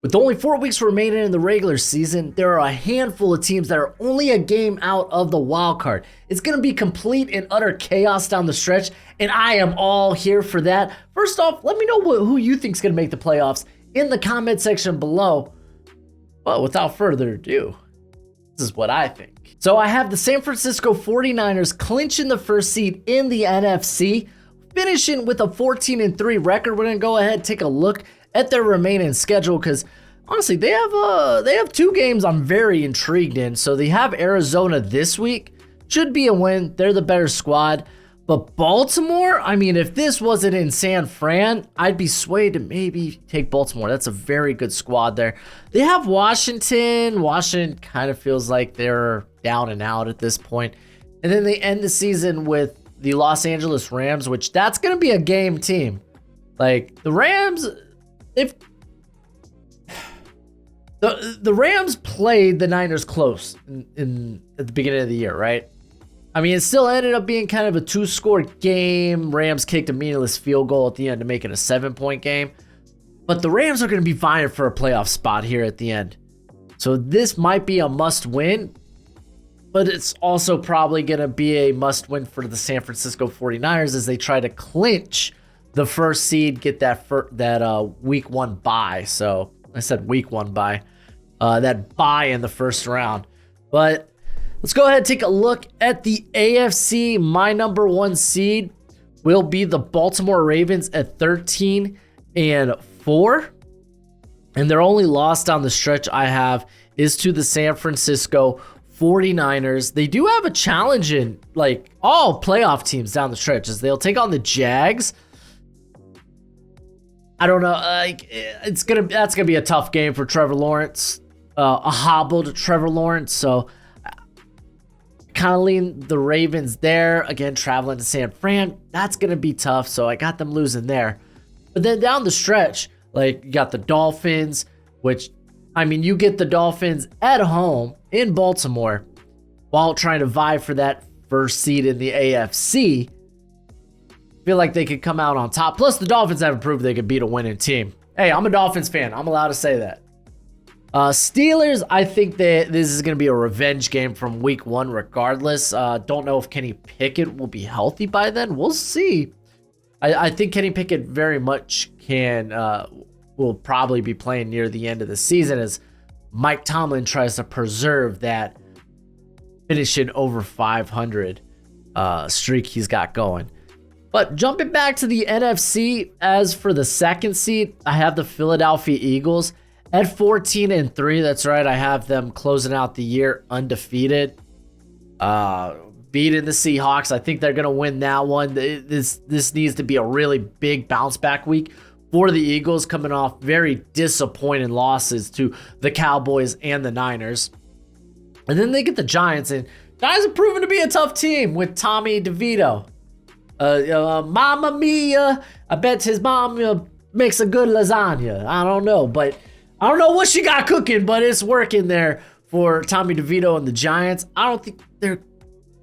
With only 4 weeks remaining in the regular season, there are a handful of teams that are only a game out of the wild card. It's going to be complete and utter chaos down the stretch, and I am all here for that. First off, let me know who you think is going to make the playoffs in the comment section below. But without further ado, this is what I think. So I have the San Francisco 49ers clinching the first seed in the NFC, finishing with a 14-3 record. We're going to go ahead and take a look at their remaining schedule because honestly, they have 2 games I'm very intrigued in. So they have Arizona this week. Should be a win. They're the better squad. But Baltimore, I mean, if this wasn't in San Fran, I'd be swayed to maybe take Baltimore. That's a very good squad there. They have Washington. Washington kind of feels like they're down and out at this point. And then they end the season with the Los Angeles Rams, which that's going to be a game team. Like the Rams, if the Rams played the Niners close at the beginning of the year, right? I mean, it still ended up being kind of a 2-score game. Rams kicked a meaningless field goal at the end to make it a 7-point game. But the Rams are going to be vying for a playoff spot here at the end. So this might be a must-win, but it's also probably going to be a must-win for the San Francisco 49ers as they try to clinch the first seed, get that week 1 bye. So I said week 1 bye. That bye in the first round. But let's go ahead and take a look at the AFC. My number 1 seed will be the Baltimore Ravens at 13-4. And their only loss down the stretch I have is to the San Francisco 49ers. They do have a challenge in like all playoff teams down the stretch as they'll take on the Jags. I don't know, like that's gonna be a tough game for Trevor Lawrence, a hobbled Trevor Lawrence. So kind of lean the Ravens there. Again, traveling to San Fran, that's gonna be tough. So I got them losing there. But then down the stretch, like you got the Dolphins, which I mean, you get the Dolphins at home in Baltimore while trying to vie for that first seed in the AFC. Feel like they could come out on top. Plus, the Dolphins haven't proved they could beat a winning team. Hey, I'm a Dolphins fan. I'm allowed to say that. Steelers, I think that this is going to be a revenge game from week 1 regardless. Don't know if Kenny Pickett will be healthy by then. We'll see. I think Kenny Pickett very much will probably be playing near the end of the season as Mike Tomlin tries to preserve that finishing over 500 streak he's got going. But jumping back to the NFC, as for the second seed, I have the Philadelphia Eagles at 14-3. That's right, I have them closing out the year undefeated, beating the Seahawks. I think they're going to win that one. This needs to be a really big bounce back week for the Eagles, coming off very disappointing losses to the Cowboys and the Niners. And then they get the Giants, and Giants have proven to be a tough team with Tommy DeVito. Mamma mia, I bet his mom makes a good lasagna. I don't know, but I don't know what she got cooking, but it's working there for Tommy DeVito and the Giants. I don't think they're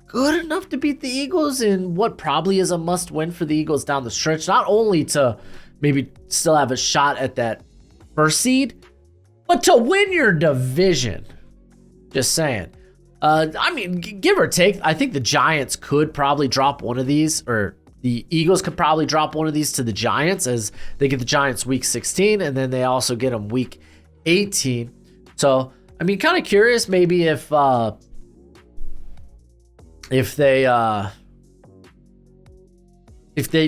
good enough to beat the Eagles in what probably is a must-win for the Eagles down the stretch. Not only to maybe still have a shot at that first seed, but to win your division. Just saying. I mean, give or take, I think the Giants could probably drop one of these, or the Eagles could probably drop one of these to the Giants as they get the Giants week 16, and then they also get them week 18. So, I mean, kind of curious maybe if they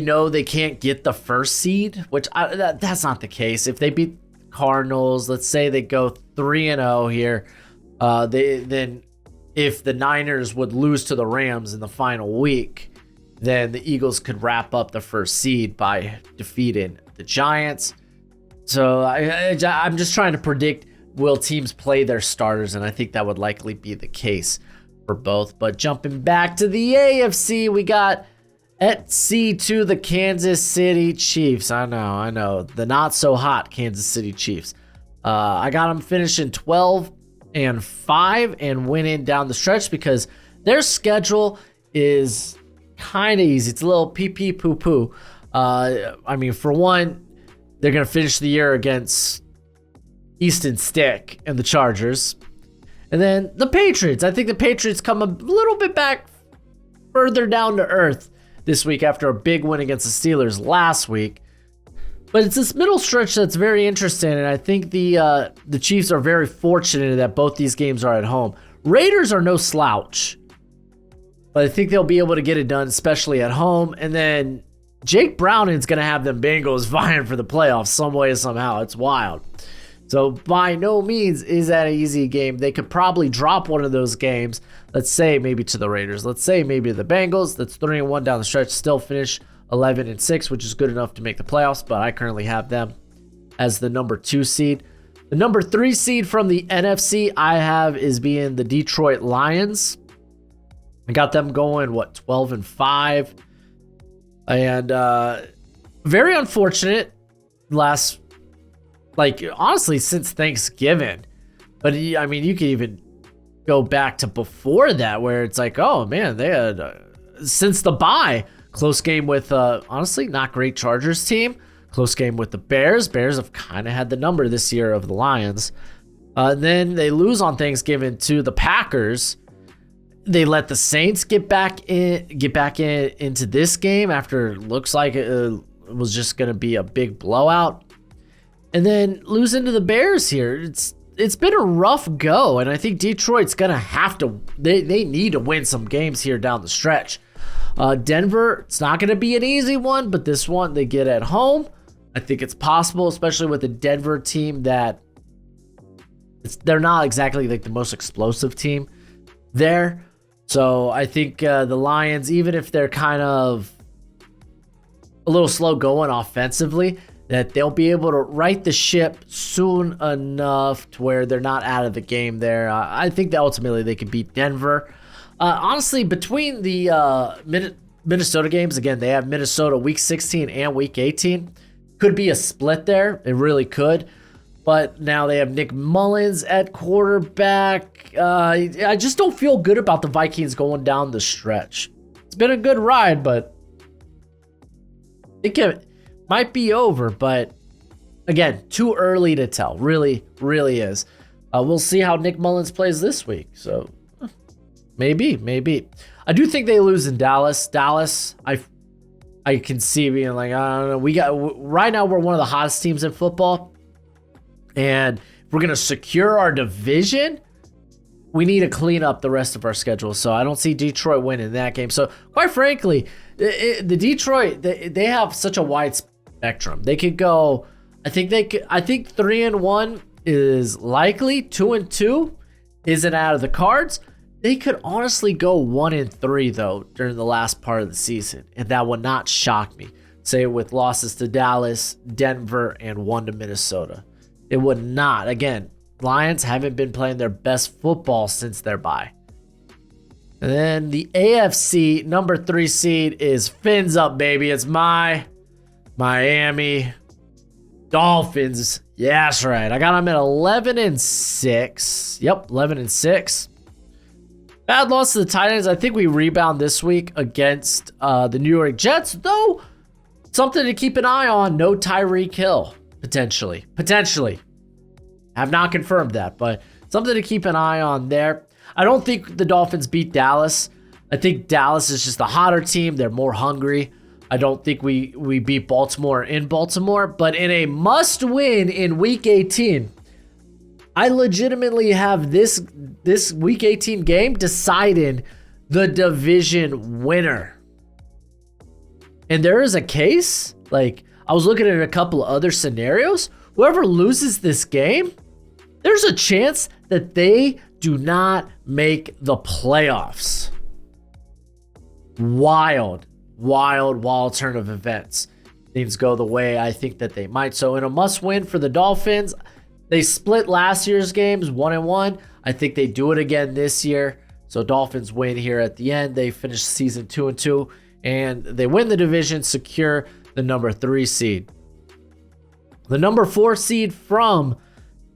know they can't get the first seed, which that's not the case. If they beat Cardinals, let's say they go 3-0 here, then if the Niners would lose to the Rams in the final week, then the Eagles could wrap up the first seed by defeating the Giants. So I'm just trying to predict, will teams play their starters? And I think that would likely be the case for both. But jumping back to the AFC, we got at C2 the Kansas City Chiefs. I know. The not so hot Kansas City Chiefs. I got them finishing 12-5 and winning down the stretch because their schedule is kind of easy. It's a little pee poo poo. I mean, for one, they're going to finish the year against Easton Stick and the Chargers. And then the Patriots. I think the Patriots come a little bit back further down to earth this week after a big win against the Steelers last week. But it's this middle stretch that's very interesting, and I think the Chiefs are very fortunate that both these games are at home. Raiders are no slouch, but I think they'll be able to get it done, especially at home. And then Jake Browning's going to have them Bengals vying for the playoffs some way, somehow. It's wild. So by no means is that an easy game. They could probably drop one of those games. Let's say maybe to the Raiders. Let's say maybe the Bengals. That's 3-1 down the stretch. Still finish 11-6, which is good enough to make the playoffs. But I currently have them as the number 2 seed. The number 3 seed from the NFC I have is being the Detroit Lions. I got them going, 12-5. And very unfortunate honestly, since Thanksgiving. But I mean, you can even go back to before that, where it's like, oh man, they had since the bye, close game with honestly not great Chargers team, close game with the Bears. Bears have kind of had the number this year of the Lions. Then they lose on Thanksgiving to the Packers. They let the Saints get back into this game after it looks like it was just going to be a big blowout. And then losing to the Bears here. It's been a rough go, and I think Detroit's going to have to they need to win some games here down the stretch. Denver, it's not going to be an easy one, but this one they get at home. I think it's possible, especially with the Denver team that they're not exactly like the most explosive team there. So I think the Lions, even if they're kind of a little slow going offensively, that they'll be able to right the ship soon enough to where they're not out of the game there. I think that ultimately they could beat Denver. Honestly, between the Minnesota games, again, they have Minnesota week 16 and week 18. Could be a split there. It really could. But now they have Nick Mullins at quarterback. I just don't feel good about the Vikings going down the stretch. It's been a good ride, but it might be over. But again, too early to tell. Really, really is. We'll see how Nick Mullins plays this week. So maybe. I do think they lose in Dallas. I can see being like, I don't know. Right now we're one of the hottest teams in football. And if we're going to secure our division, we need to clean up the rest of our schedule. So I don't see Detroit winning that game. So quite frankly, the Detroit, they have such a wide spectrum. They could go, I think 3-1 is likely. 2-2 isn't out of the cards. They could honestly go 1-3 though during the last part of the season. And that would not shock me. Say with losses to Dallas, Denver, and 1 to Minnesota. It would not. Again, Lions haven't been playing their best football since their bye. And then the AFC number 3 seed is fins up, baby. It's my Miami Dolphins. Yeah, that's right. I got them at 11-6. Yep, 11-6. Bad loss to the Titans. I think we rebound this week against the New York Jets, though. Something to keep an eye on. No Tyreek Hill. Potentially. Have not confirmed that, but something to keep an eye on there. I don't think the Dolphins beat Dallas. I think Dallas is just the hotter team. They're more hungry. I don't think we beat Baltimore in Baltimore, but in a must-win in Week 18, I legitimately have this Week 18 game deciding the division winner. And there is a case, like I was looking at a couple of other scenarios. Whoever loses this game, there's a chance that they do not make the playoffs. Wild turn of events. Things go the way I think that they might. So in a must-win for the Dolphins, they split last year's games 1-1. I think they do it again this year. So Dolphins win here at the end. They finish the season 2-2, and they win the division, secure the number 3 seed. The number 4 seed from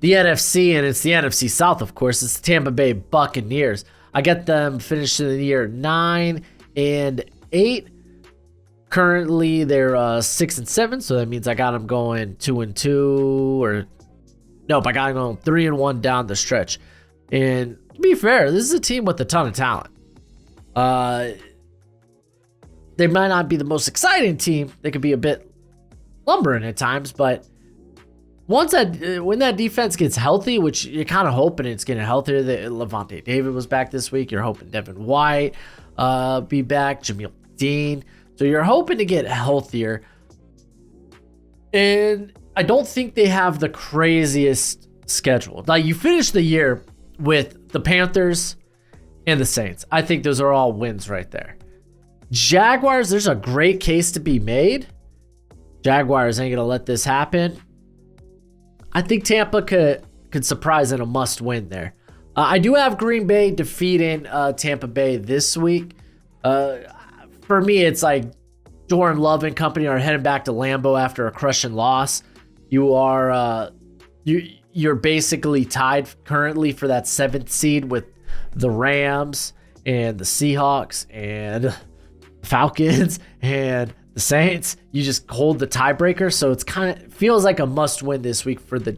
the NFC, and it's the NFC South, of course, it's the Tampa Bay Buccaneers. I got them finishing the year 9-8. Currently, they're 6-7, so that means I got them going 2-2, or Nope, I got going 3-1 down the stretch. And to be fair, this is a team with a ton of talent. They might not be the most exciting team. They could be a bit lumbering at times, but when that defense gets healthy, which you're kind of hoping it's getting healthier, Levante David was back this week. You're hoping Devin White be back, Jamil Dean. So you're hoping to get healthier. And I don't think they have the craziest schedule. Like, you finish the year with the Panthers and the Saints. I think those are all wins right there. Jaguars, there's a great case to be made. Jaguars ain't going to let this happen. I think Tampa could surprise in a must-win there. I do have Green Bay defeating Tampa Bay this week. For me, it's like Jordan Love and company are heading back to Lambeau after a crushing loss. You're basically tied currently for that 7th seed with the Rams and the Seahawks and the Falcons and the Saints. You just hold the tiebreaker, so it's feels like a must-win this week for the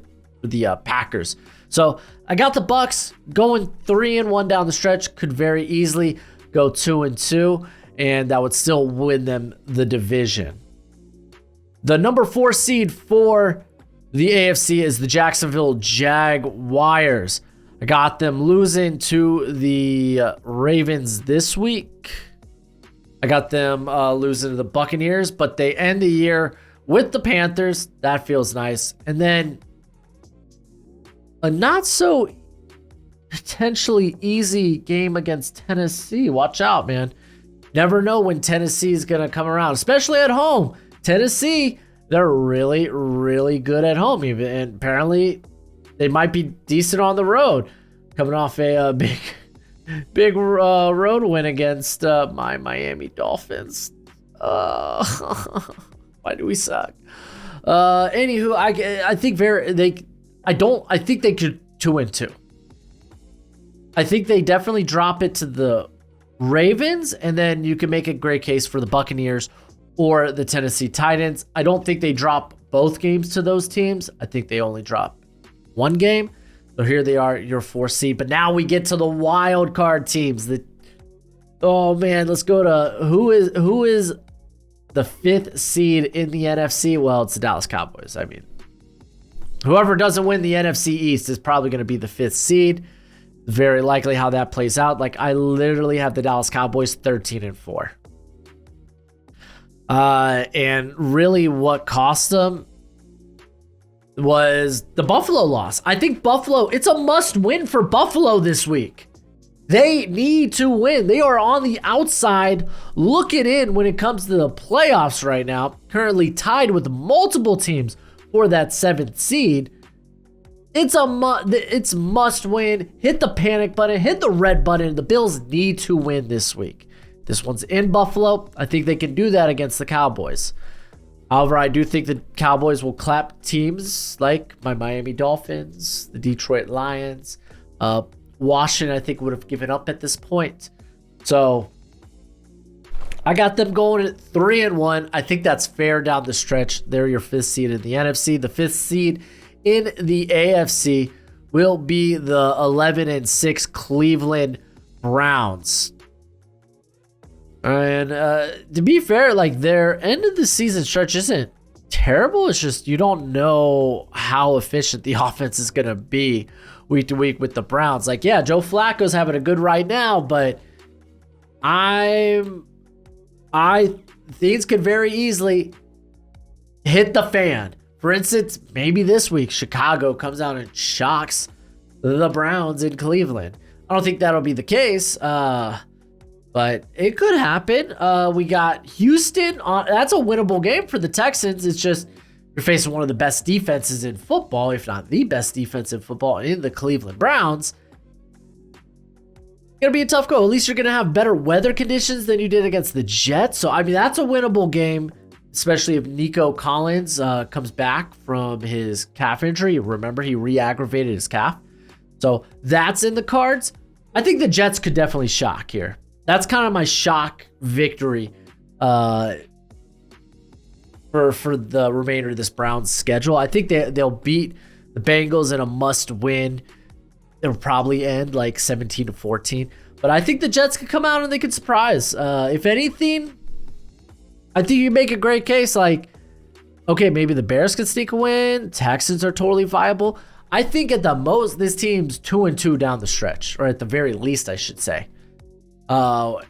Packers. So I got the Bucks going 3-1 down the stretch. Could very easily go 2-2, and that would still win them the division. The number 4 seed for the AFC is the Jacksonville Jaguars. I got them losing to the Ravens this week. I got them losing to the Buccaneers, but they end the year with the Panthers. That feels nice. And then a not so potentially easy game against Tennessee. Watch out, man. Never know when Tennessee is going to come around, especially at home. Tennessee, they're really, really good at home. And apparently they might be decent on the road, coming off a big road win against my Miami Dolphins. Why do we suck? Anywho, I think I think they could 2-2. I think they definitely drop it to the Ravens, and then you can make a great case for the Buccaneers or the Tennessee Titans. I don't think they drop both games to those teams. I think they only drop one game. So here they are, your 4 seed. But now we get to the wild card teams. Oh man, let's go to who is the 5th seed in the NFC? Well, it's the Dallas Cowboys. I mean, whoever doesn't win the NFC East is probably going to be the 5th seed. Very likely how that plays out. Like, I literally have the Dallas Cowboys 13-4. And really what cost them was the Buffalo loss. I think Buffalo, it's a must win for Buffalo this week. They need to win. They are on the outside looking in when it comes to the playoffs right now, currently tied with multiple teams for that 7th seed. It's must win. Hit the panic button, hit the red button. The Bills need to win this week. This one's in Buffalo. I think they can do that against the Cowboys. However, I do think the Cowboys will clap teams like my Miami Dolphins, the Detroit Lions. Washington, I think, would have given up at this point. So I got them going at 3-1. I think that's fair down the stretch. They're your 5th seed in the NFC. The 5th seed in the AFC will be the 11-6 Cleveland Browns. And to be fair, like, their end of the season stretch isn't terrible. It's just you don't know how efficient the offense is going to be week to week with the Browns. Like, yeah, Joe Flacco's having a good ride now, but things could very easily hit the fan. For instance, maybe this week Chicago comes out and shocks the Browns in Cleveland. I don't think that'll be the case, but it could happen. We got Houston. That's a winnable game for the Texans. It's just you're facing one of the best defenses in football, if not the best defense in football, in the Cleveland Browns. Gonna be a tough go. At least you're gonna have better weather conditions than you did against the Jets. So I mean, that's a winnable game, especially if Nico Collins comes back from his calf injury. Remember, he re-aggravated his calf. So that's in the cards. I think the Jets could definitely shock here. That's kind of my shock victory for the remainder of this Browns schedule. I think they'll beat The Bengals in a must-win. It'll probably end like 17-14. But I think the Jets could come out and they could surprise. If anything, I think you make a great case. Like, okay, maybe the Bears could sneak a win. Texans are totally viable. I think at the most, this team's 2-2 down the stretch, or at the very least, I should say. I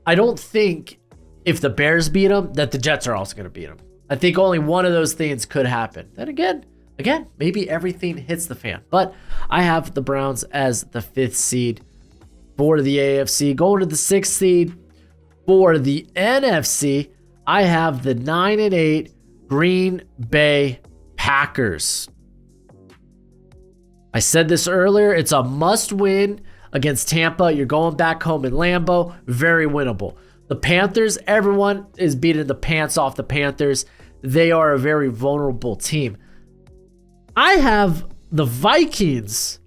don't think if the Bears beat them, that the Jets are also going to beat them. I think only one of those things could happen. Then again, maybe everything hits the fan. But I have the Browns as the 5th seed for the AFC. Going to the 6th seed for the NFC, I have the 9-8 Green Bay Packers. I said this earlier. It's a must-win against Tampa. You're going back home in Lambeau. Very winnable. The Panthers, everyone is beating the pants off the Panthers. They are a very vulnerable team. I have the Vikings,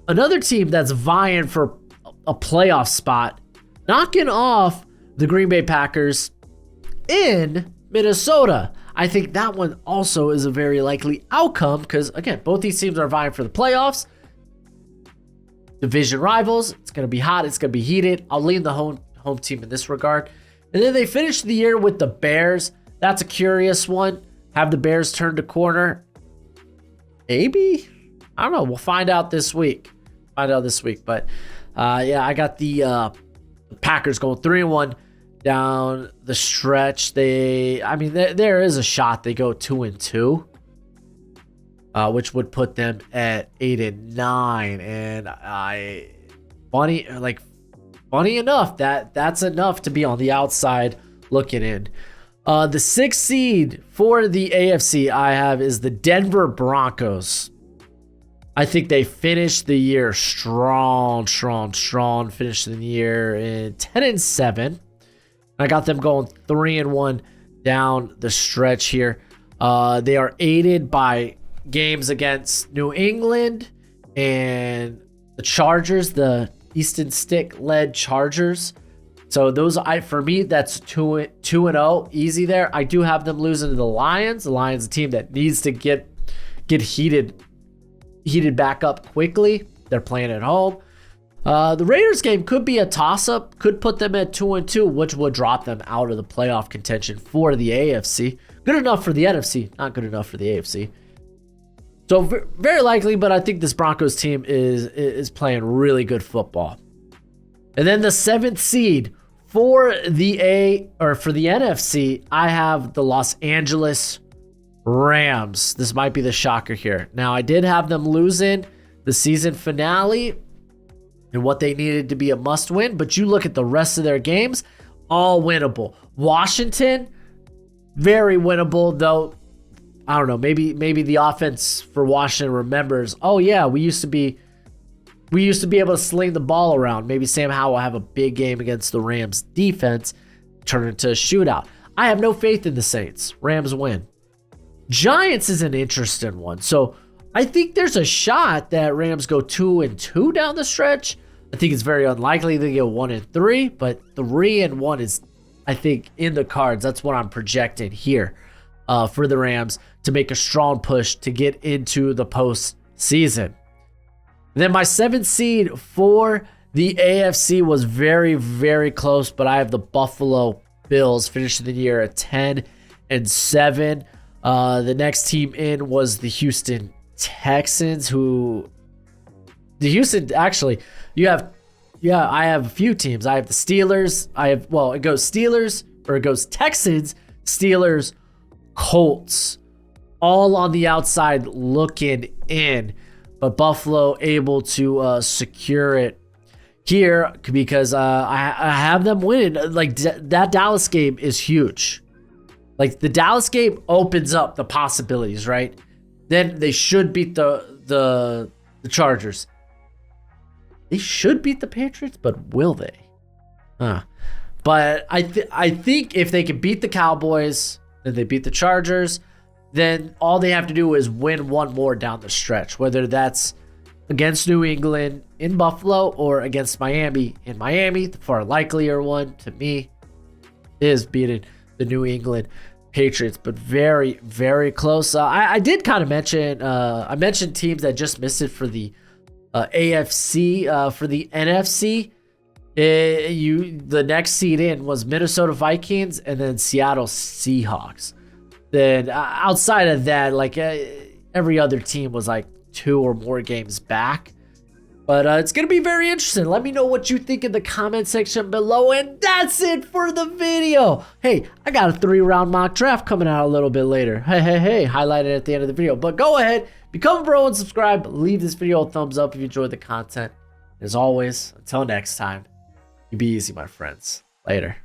another team that's vying for a playoff spot, knocking off the Green Bay Packers in Minnesota. I think that one also is a very likely outcome because, again, both these teams are vying for the playoffs. Division rivals. It's going to be hot. It's going to be heated. I'll lean the home team in this regard. And then they finish the year with the Bears. That's a curious one. Have the Bears turned a corner? Maybe? I don't know. We'll find out this week. But yeah, I got the Packers going 3-1 down the stretch. There is a shot they go 2-2, which would put them at 8-9. And funny enough, that's enough to be on the outside looking in. The 6th seed for the AFC I have is the Denver Broncos. I think they finished the year strong. Finished the year in 10-7. I got them going 3-1 down the stretch here. They are aided by games against New England and the Chargers, the Easton Stick-led Chargers. So for me, that's 2-0, easy there. I do have them losing to the Lions. The Lions, a team that needs to get heated back up quickly. They're playing at home. The Raiders game could be a toss-up, could put them at 2-2, which would drop them out of the playoff contention for the AFC. Good enough for the NFC, not good enough for the AFC. So very likely, but I think this Broncos team is playing really good football. And then the 7th seed for the NFC, I have the Los Angeles Rams. This might be the shocker here. Now, I did have them losing the season finale and what they needed to be a must-win, but you look at the rest of their games, all winnable. Washington, very winnable, though. I don't know, maybe the offense for Washington remembers, oh yeah, we used to be able to sling the ball around. Maybe Sam Howell will have a big game against the Rams defense, turn it into a shootout. I have no faith in the Saints. Rams win. Giants is an interesting one. So I think there's a shot that Rams go 2-2 down the stretch. I think it's very unlikely they go 1-3, but 3-1 is, I think, in the cards. That's what I'm projecting here for the Rams to make a strong push to get into the postseason. Then my 7th seed for the AFC was very, very close, but I have the Buffalo Bills finishing the year at 10-7. The next team in was the Houston Texans, I have a few teams. I have the Steelers. It goes Texans, Steelers, Colts, all on the outside looking in. But Buffalo able to secure it here because I have them winning. Like that Dallas game is huge. Like the Dallas game opens up the possibilities, right? Then they should beat the Chargers. They should beat the Patriots, but will they? But I think if they can beat the Cowboys, then they beat the Chargers, then all they have to do is win one more down the stretch, whether that's against New England in Buffalo or against Miami in Miami. The far likelier one to me is beating the New England Patriots, but very, very close. I did kind of mention, I mentioned teams that just missed it for the AFC. For the NFC, the next seed in was Minnesota Vikings and then Seattle Seahawks. Then outside of that, like every other team was like 2 or more games back. But it's going to be very interesting. Let me know what you think in the comment section below. And that's it for the video. Hey, I got a 3-round mock draft coming out a little bit later. Hey, highlighted at the end of the video. But go ahead, become a bro and subscribe. Leave this video a thumbs up if you enjoyed the content. As always, until next time, you be easy, my friends. Later.